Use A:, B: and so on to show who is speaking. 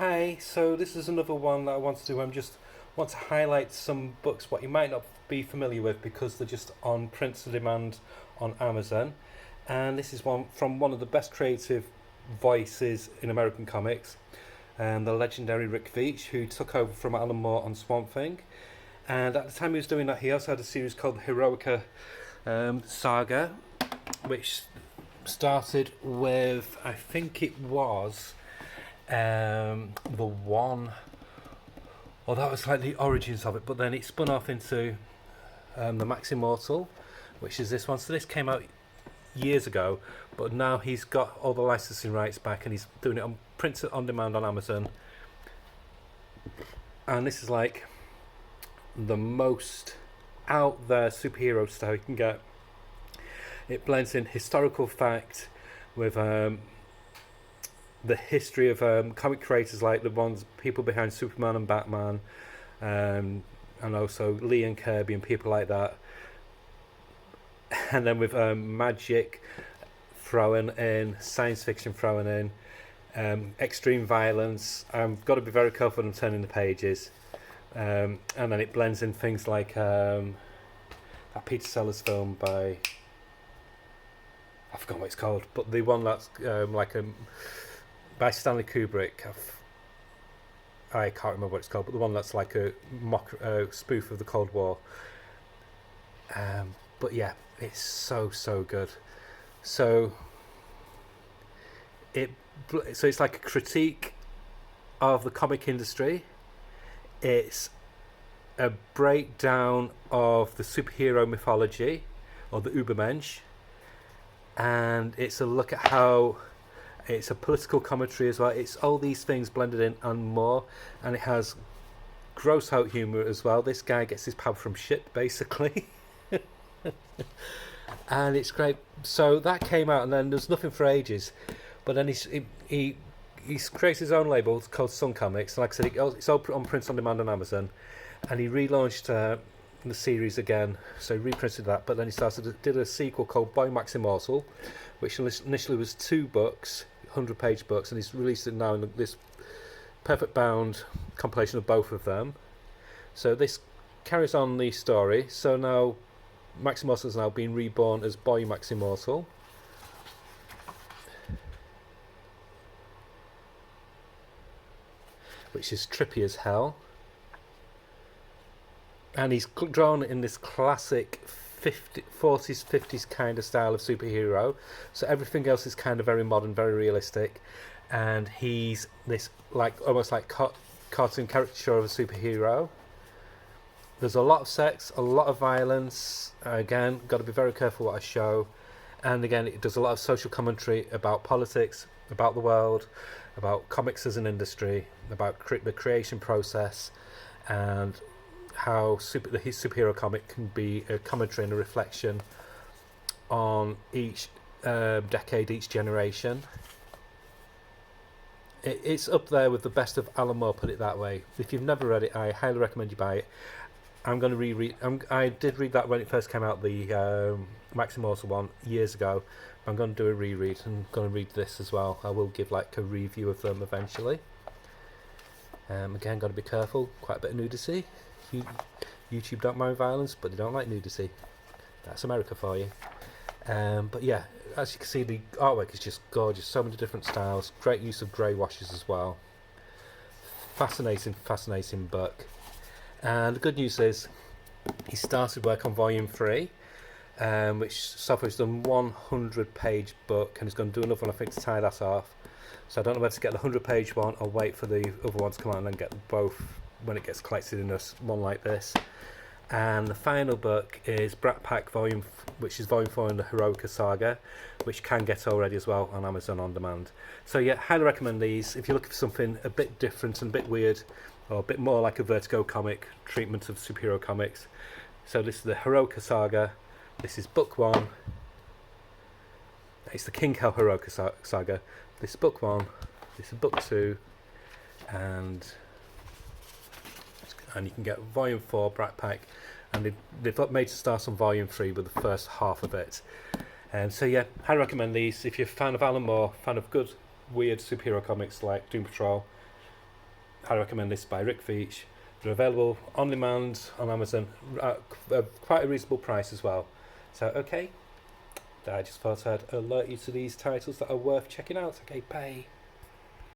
A: Hi, so this is another one that I want to do. Just want to highlight some books what you might not be familiar with because they're just on print to demand on Amazon. And this is one from one of the best creative voices in American comics, the legendary Rick Veitch, who took over from Alan Moore on Swamp Thing. And at the time he was doing that, he also had a series called Heroica Saga, which started with, I think it was the one, or that was like the origins of it, but then it spun off into the Maximortal, which is this one. So this came out years ago, but now he's got all the licensing rights back and he's doing it on print on demand on Amazon. And this is like the most out there superhero style you can get. It blends in historical fact with the history of comic creators like the ones people behind Superman and Batman, and also Lee and Kirby and people like that. And then with magic thrown in, science fiction thrown in, extreme violence. I've got to be very careful when I'm turning the pages. And then it blends in things like that Peter Sellers film by, I forgot what it's called, but the one that's by Stanley Kubrick. I can't remember what it's called, but the one that's like a spoof of the Cold War. But yeah, it's so good. So it's like a critique of the comic industry. It's a breakdown of the superhero mythology, or the Ubermensch, and it's a look at how it's a political commentary as well. It's all these things blended in and more, and it has gross out humour as well. This guy gets his power from shit, basically. And it's great. So that came out, and then there's nothing for ages, but then he creates his own label called Sun Comics. Like I said, it's all on print on demand on Amazon, and he relaunched the series again. So he reprinted that, but then he did a sequel called Boy Maximortal, which initially was 2 books, 100-page books, and he's released it now in this perfect bound compilation of both of them. So this carries on the story. So now Maximortal has now been reborn as Boy Maximortal. Which is trippy as hell. And he's drawn in this classic 40s, 50s kind of style of superhero. So everything else is kind of very modern, very realistic. And he's this almost like cartoon caricature of a superhero. There's a lot of sex, a lot of violence. Again, got to be very careful what I show. And again, it does a lot of social commentary about politics, about the world, about comics as an industry, about the creation process, and how his superhero comic can be a commentary and a reflection on each decade, each generation. It's up there with the best of Alan Moore, put it that way. If you've never read it, I highly recommend you buy it. I'm going to reread. I did read that when it first came out, the Maximortal one years ago. I'm going to do a reread and going to read this as well. I will give like a review of them eventually. Again, got to be careful. Quite a bit of nudity. YouTube don't mind violence, but they don't like nudity. That's America for you. But yeah, as you can see, the artwork is just gorgeous. So many different styles. Great use of grey washes as well. Fascinating book. And the good news is, he started work on Volume 3, which so far he's done 100-page book, and he's going to do another one, I think, to tie that off. So I don't know whether to get the 100-page one or wait for the other one to come out and then get both when it gets collected in one like this. And the final book is Brat Pack which is Volume 4 in the Heroica Saga, which can get already as well on Amazon on demand. So yeah, highly recommend these if you're looking for something a bit different and a bit weird, or a bit more like a Vertigo comic treatment of superhero comics. So this is the Heroica Saga. This is book 1. It's the King Hell Heroica Saga. This is book 1. This is book 2, and you can get Volume 4 Brat Pack, and they've made to start on Volume 3 with the first half of it. So yeah, I recommend these if you're a fan of Alan Moore, fan of good weird superhero comics like Doom Patrol, I recommend this by Rick Veitch. They're available on demand on Amazon at quite a reasonable price as well. So, okay, I just thought I'd alert you to these titles that are worth checking out. Okay, bye.